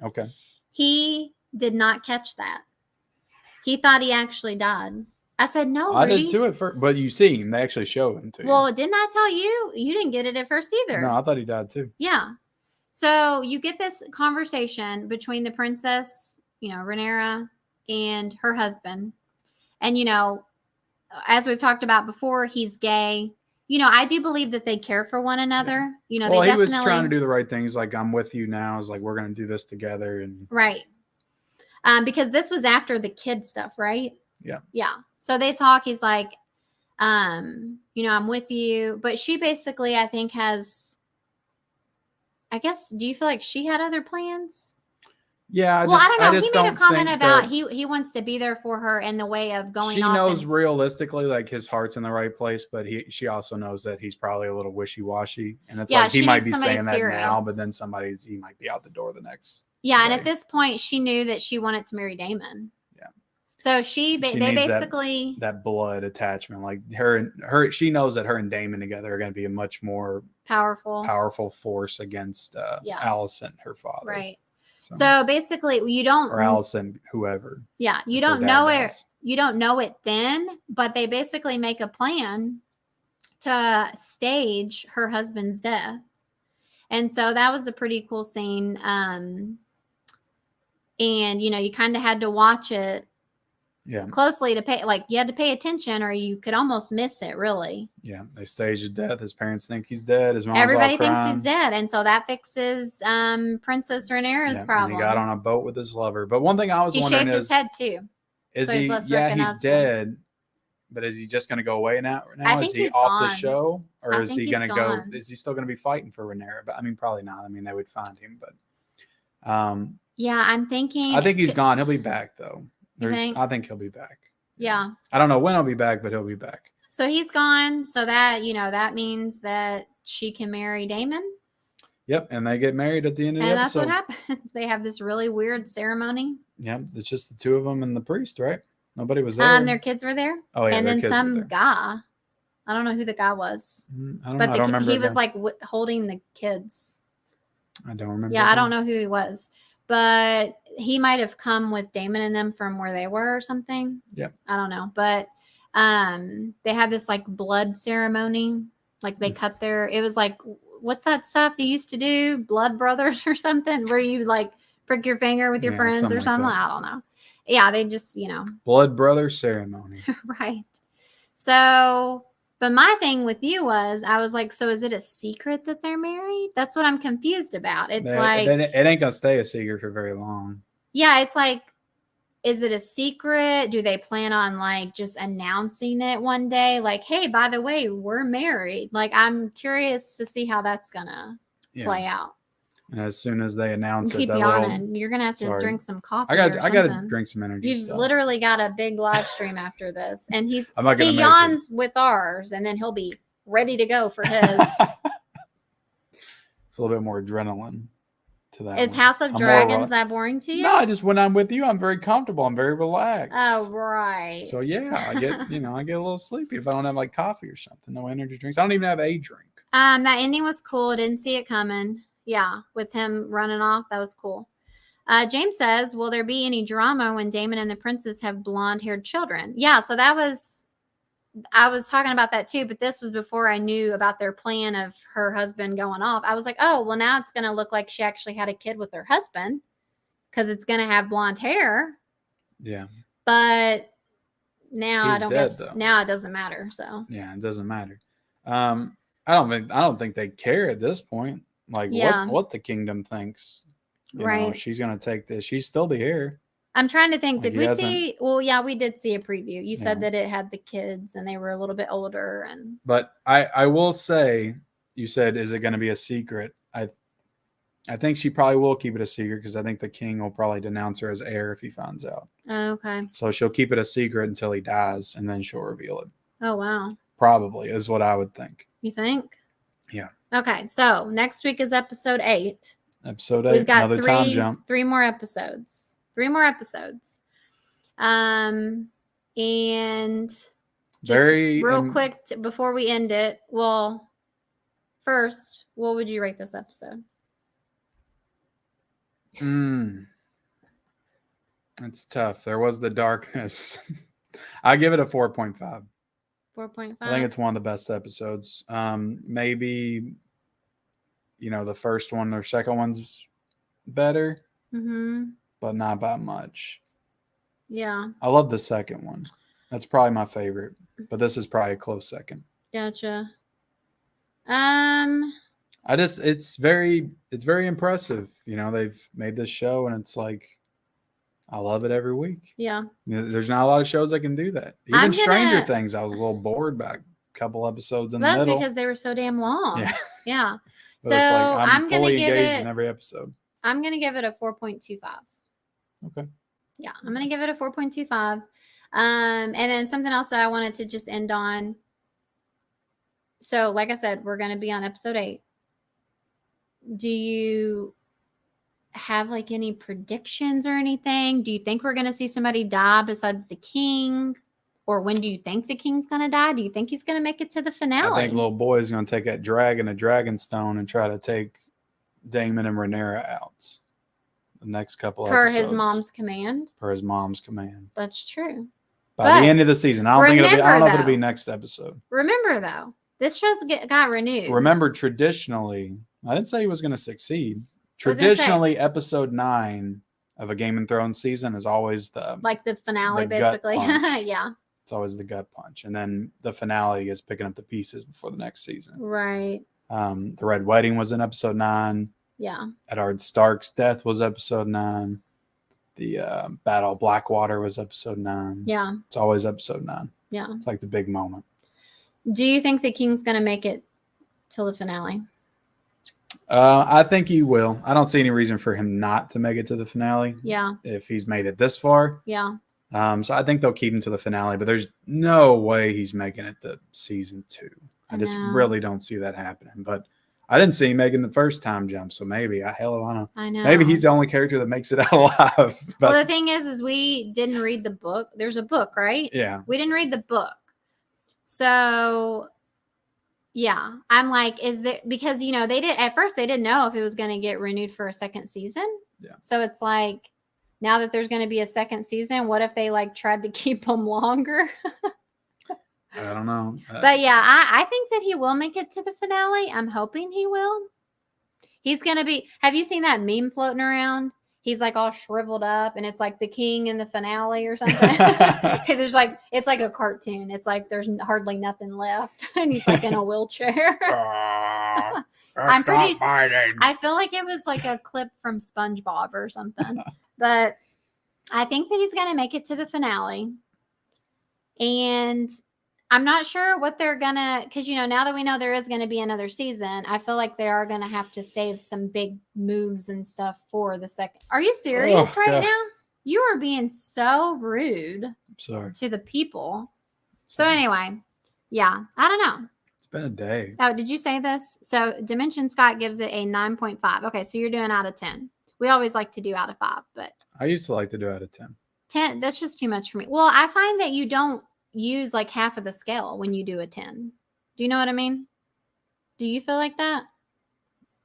Okay. He did not catch that. He thought he actually died. I said, no, Rudy. I did too at first, but you see him. They actually show him to you. Well, didn't I tell you? You didn't get it at first either. No, I thought he died too. Yeah. So you get this conversation between the princess, Rhaenyra, and her husband. And, as we've talked about before, he's gay. I do believe that they care for one another. Yeah. Well, he was trying to do the right things. Like, I'm with you now. It's like, we're going to do this together. And right. Because this was after the kid stuff, right? Yeah. Yeah. So they talk. He's like, I'm with you. But she basically, I think, do you feel like she had other plans? Yeah. I don't know. He made a comment about he wants to be there for her in the way of going. She knows realistically, like, his heart's in the right place, but she also knows that he's probably a little wishy-washy, and it's like he might be saying that now, but then he might be out the door the next. Yeah, and at this point, she knew that she wanted to marry Damon. Yeah. So they basically that blood attachment, like she knows that her and Damon together are going to be a much more powerful force against Alicent, her father. Right. So basically, you don't, or Alicent, whoever. Yeah, you don't know it. You don't know it then, but they basically make a plan to stage her husband's death, and so that was a pretty cool scene. And you kind of had to watch it closely to pay, like, you had to pay attention, or you could almost miss it, really. Yeah, they stage his death. His parents think he's dead. His mom's everybody thinks he's dead, and so that fixes Princess Rhaenyra's problem. And he got on a boat with his lover. But one thing I was wondering is, he shaved his head too. Is he? Yeah, he's dead. But is he just going to go away now? Is he off the show, or is he going to go? Is he still going to be fighting for Rhaenyra? But I mean, probably not. I mean, they would find him, but yeah, I'm thinking. I think he's gone. He'll be back though. I think he'll be back. Yeah. I don't know when he'll be back, but he'll be back. So he's gone. So that, that means that she can marry Damon. Yep. And they get married at the end of the episode. And that's what happens. They have this really weird ceremony. Yeah. It's just the 2 of them and the priest, right? Nobody was there. Their kids were there. Oh, yeah. And then some guy. I don't know who the guy was. I don't remember. He was like holding the kids. I don't remember. Yeah. I don't know who he was. But he might have come with Damon and them from where they were or something. Yeah. I don't know. But they had this like blood ceremony. Like they cut it was like, what's that stuff they used to do? Blood Brothers or something, where you like prick your finger with your friends or something. I don't know. Yeah, they just, Blood Brother ceremony. Right. So, but my thing with you was, I was like, so is it a secret that they're married? That's what I'm confused about. It's like, it ain't gonna stay a secret for very long. Yeah, it's like, is it a secret? Do they plan on like just announcing it one day? Like, hey, by the way, we're married. Like, I'm curious to see how that's gonna play out. And as soon as they announce keep yawning. You're gonna have to drink some coffee. I got to drink some energy. You've literally got a big live stream after this, and he yawns with ours, and then he'll be ready to go for his. It's a little bit more adrenaline to that. Is House of Dragons that boring to you? No, just when I'm with you, I'm very comfortable. I'm very relaxed. Oh, right. So yeah, I get I get a little sleepy if I don't have like coffee or something. No energy drinks. I don't even have a drink. That ending was cool. I didn't see it coming. Yeah, with him running off, that was cool. James says, will there be any drama when Damon and the princess have blonde-haired children? Yeah, so I was talking about that too, but this was before I knew about their plan of her husband going off. I was like, oh, well, now it's going to look like she actually had a kid with her husband because it's going to have blonde hair. Yeah. But now I don't guess now it doesn't matter. So yeah, it doesn't matter. I don't think they care at this point. Like what the kingdom thinks. You know, she's gonna take this. She's still the heir. I'm trying to think. Like did we see? Well, yeah, we did see a preview. You said that it had the kids and they were a little bit older. But I will say, you said, is it going to be a secret? I think she probably will keep it a secret because I think the king will probably denounce her as heir if he finds out. Oh, okay. So she'll keep it a secret until he dies, and then she'll reveal it. Oh, wow. Probably is what I would think. You think? Yeah. Okay, so next week is episode 8. Episode 8. We've got another time jump. 3 more episodes. 3 more episodes. And very real quick before we end it. Well, first, what would you rate this episode? It's tough. There was the darkness. I give it a 4.5. 4.5. I think it's one of the best episodes. Maybe, the first one or second one's better, but not by much. Yeah. I love the second one. That's probably my favorite, but this is probably a close second. Gotcha. It's very impressive. They've made this show and it's like, I love it every week. Yeah. There's not a lot of shows that can do that. Even Stranger Things, I was a little bored by a couple episodes in the middle. That's because they were so damn long. Yeah. Yeah. So it's like I'm fully engaged in every episode. I'm going to give it a 4.25. Okay. Yeah, I'm going to give it a 4.25. And then something else that I wanted to just end on. So, like I said, we're going to be on episode 8. Do you have like any predictions or anything? Do you think we're going to see somebody die besides the king? Or when do you think the king's going to die? Do you think he's going to make it to the finale? I think little boy's going to take that dragon, a dragon stone, and try to take Damon and Rhaenyra out. The next couple per episodes. his mom's command. Per his mom's command. That's true. By the end of the season. I don't know if it'll be next episode. Remember though, this show's got renewed. Remember, traditionally, I didn't say he was going to succeed. Traditionally, episode 9 of a Game of Thrones season is always the finale, basically. Yeah. It's always the gut punch. And then the finale is picking up the pieces before the next season. Right. The Red Wedding was in episode 9. Yeah. Eddard Stark's death was episode 9. The Battle of Blackwater was episode 9. Yeah. It's always episode 9. Yeah. It's like the big moment. Do you think the king's going to make it till the finale? I think he will. I don't see any reason for him not to make it to the finale. Yeah. If he's made it this far. Yeah. So I think they'll keep him to the finale, but there's no way he's making it to season 2. I just really don't see that happening. But I didn't see him making the first time jump, so maybe I know. Maybe he's the only character that makes it out alive. But, well, the thing is we didn't read the book. There's a book, right? Yeah. We didn't read the book. So yeah, I'm like, is there, because they didn't know if it was going to get renewed for a second season. Yeah. So it's like, now that there's going to be a second season, what if they tried to keep them longer? I don't know. But yeah, I think that he will make it to the finale. I'm hoping he will. He's going to be, have you seen that meme floating around? He's like all shriveled up and it's like the king in the finale or something. It's like a cartoon. It's like there's hardly nothing left. And he's like in a wheelchair. I feel like it was like a clip from SpongeBob or something. But I think that he's going to make it to the finale. And I'm not sure what they're going to, because, now that we know there is going to be another season, I feel like they are going to have to save some big moves and stuff for the second. Are you serious now? You are being so rude sorry. to the people. So anyway, yeah, I don't know. It's been a day. Oh, did you say this? So Dimension Scott gives it a 9.5. Okay, so you're doing out of 10. We always like to do out of 5, but I used to like to do out of 10. 10, that's just too much for me. Well, I find that you don't use like half of the scale when you do a 10. Do you know what I mean? Do you feel like that?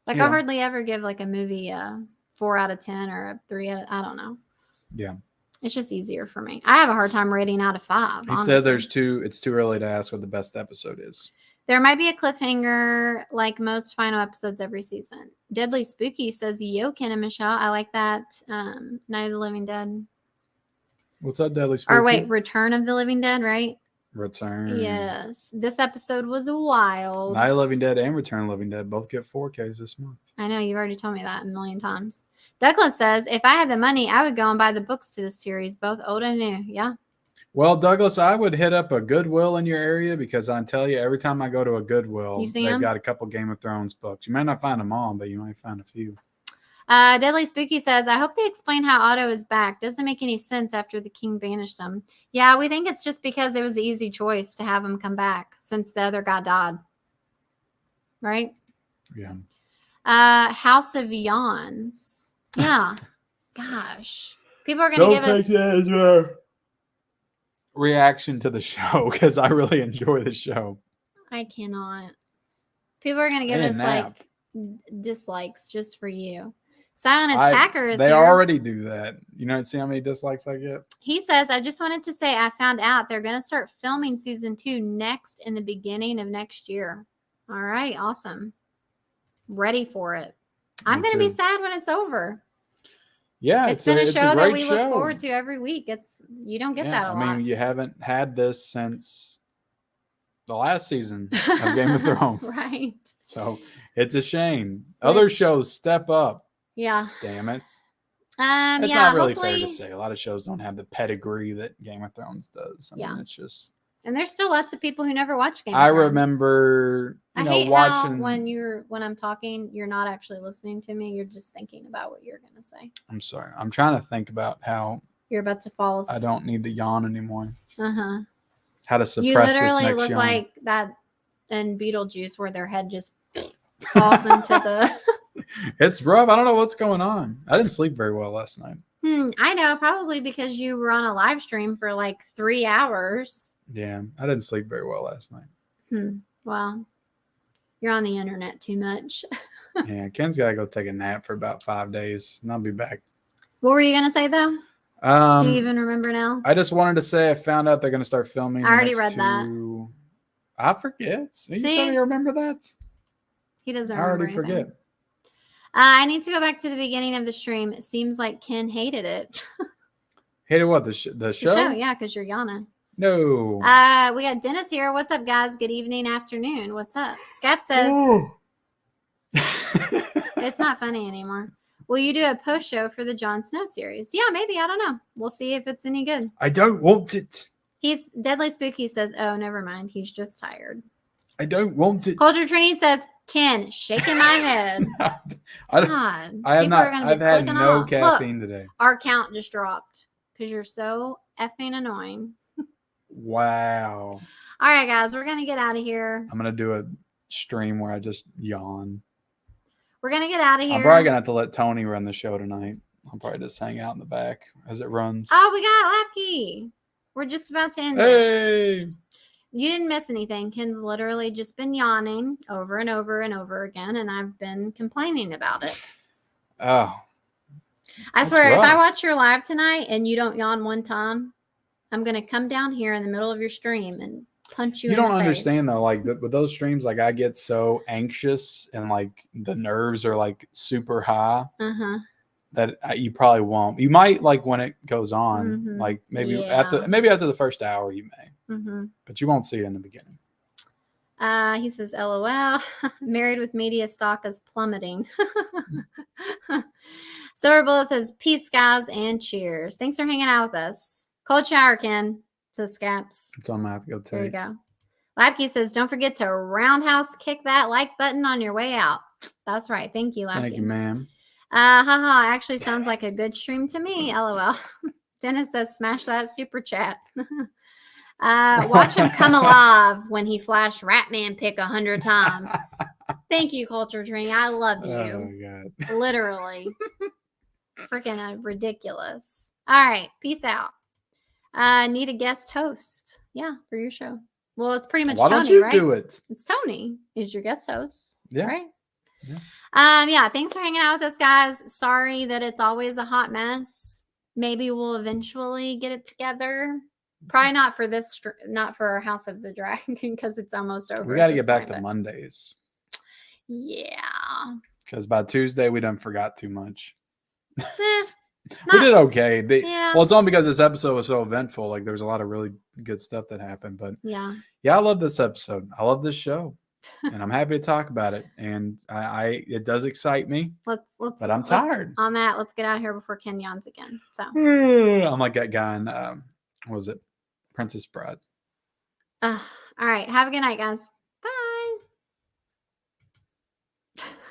Like I hardly ever give like a movie a 4 out of 10 or a 3 out of, I don't know. Yeah. It's just easier for me. I have a hard time rating out of 5. He said it's too early to ask what the best episode is. There might be a cliffhanger like most final episodes every season. Deadly Spooky says, yo, Ken and Michelle. I like that. Night of the Living Dead. What's up, Deadly Spooky? Or wait, Return of the Living Dead, right? Return. Yes. This episode was wild. Night of the Living Dead and Return of the Living Dead both get 4Ks this month. I know. You've already told me that a million times. Douglas says, if I had the money, I would go and buy the books to this series, both old and new. Yeah. Well, Douglas, I would hit up a Goodwill in your area because I tell you, every time I go to a Goodwill, they've got a couple Game of Thrones books. You might not find them all, but you might find a few. Deadly Spooky says, I hope they explain how Otto is back. Doesn't make any sense after the king banished him. Yeah, we think it's just because it was an easy choice to have him come back since the other guy died. Right? Yeah. House of Yawns. Yeah. Gosh. People are going to give us reaction to the show because I really enjoy the show. I cannot. People are going to give us like dislikes just for you. Silent Attacker is They here. already do that. You don't see how many dislikes I get? He says, I just wanted to say I found out they're going to start filming season 2 next in the beginning of next year. All right. Awesome. Ready for it. I'm going to be sad when it's over. Yeah. It's been a show that we look forward to every week. You don't get that a lot. I mean, you haven't had this since the last season of Game of Thrones. Right. So it's a shame. Other shows step up. Yeah. Damn it. It's not really fair to say. A lot of shows don't have the pedigree that Game of Thrones does. I mean, it's just. And there's still lots of people who never watch Game of Thrones. I remember, I hate watching. How when I'm talking, you're not actually listening to me. You're just thinking about what you're going to say. I'm sorry. I'm trying to think about how you're about to fall asleep. I don't need to yawn anymore. Uh-huh. How to suppress this next yawn. You literally look like that in Beetlejuice where their head just falls into the... It's rough. I don't know what's going on. I didn't sleep very well last night. I know. Probably because you were on a live stream for like 3 hours. Yeah. I didn't sleep very well last night. Well, you're on the internet too much. Yeah. Ken's got to go take a nap for about 5 days and I'll be back. What were you going to say though? Do you even remember now? I just wanted to say I found out they're going to start filming. I already read that. I forget. You said you remember that? He doesn't remember. I already forget. I need to go back to the beginning of the stream. It seems like Ken hated it. Hated what? The show? The show, yeah, because you're yawning. No. We got Dennis here. What's up, guys? Good evening, afternoon. What's up? Scap says it's not funny anymore. Will you do a post show for the Jon Snow series? Yeah, maybe. I don't know. We'll see if it's any good. I don't want it. He's Deadly Spooky says, oh, never mind. He's just tired. I don't want it. Culture Trini says, Ken, shaking my head. I've had no caffeine today. Our count just dropped because you're so effing annoying. Wow. All right, guys, we're going to get out of here. I'm going to do a stream where I just yawn. We're going to get out of here. I'm probably going to have to let Tony run the show tonight. I'll probably just hang out in the back as it runs. Oh, we got Lapkey. We're just about to end it. Hey! You didn't miss anything. Ken's literally just been yawning over and over and over again, and I've been complaining about it. Oh. I swear, if I watch your live tonight and you don't yawn one time, I'm going to come down here in the middle of your stream and punch you in the face. You don't understand, though. Like, with those streams, like, I get so anxious and, like, the nerves are, like, super high. Uh-huh. That you probably won't. You might, like, when it goes on, like maybe after the first hour you may, but you won't see it in the beginning. He says, LOL, married with media stock is plummeting. Silver Bullet says, peace, guys, and cheers. Thanks for hanging out with us. Cold shower, Ken, says Scaps. So I'm going to have to go take. There you go. Lapkey says, don't forget to roundhouse kick that like button on your way out. That's right. Thank you, Lapkey. Thank you, ma'am. Actually sounds like a good stream to me. LOL. Dennis says, smash that super chat. Watch him come alive when he flashed Ratman pick 100 times. Thank you, Culture Training. I love you. Oh, God. Literally. Freaking ridiculous. All right. Peace out. Need a guest host. Yeah, for your show. Well, it's pretty much Why Tony, don't you right? do it? It's Tony is your guest host. Yeah. Right? Yeah. Yeah, thanks for hanging out with us, guys. Sorry that it's always a hot mess. Maybe we'll eventually get it together. Probably not for this, not for House of the Dragon, because it's almost over. We got to get back to Mondays. Yeah. Because by Tuesday, we done forgot too much. We did okay. Yeah. Well, it's only because this episode was so eventful. Like, there was a lot of really good stuff that happened. But yeah, I love this episode. I love this show. And I'm happy to talk about it. And it does excite me. But I'm tired. On that, let's get out of here before Ken yawns again. So I'm like that guy in what was it? Princess Bride. All right. Have a good night, guys.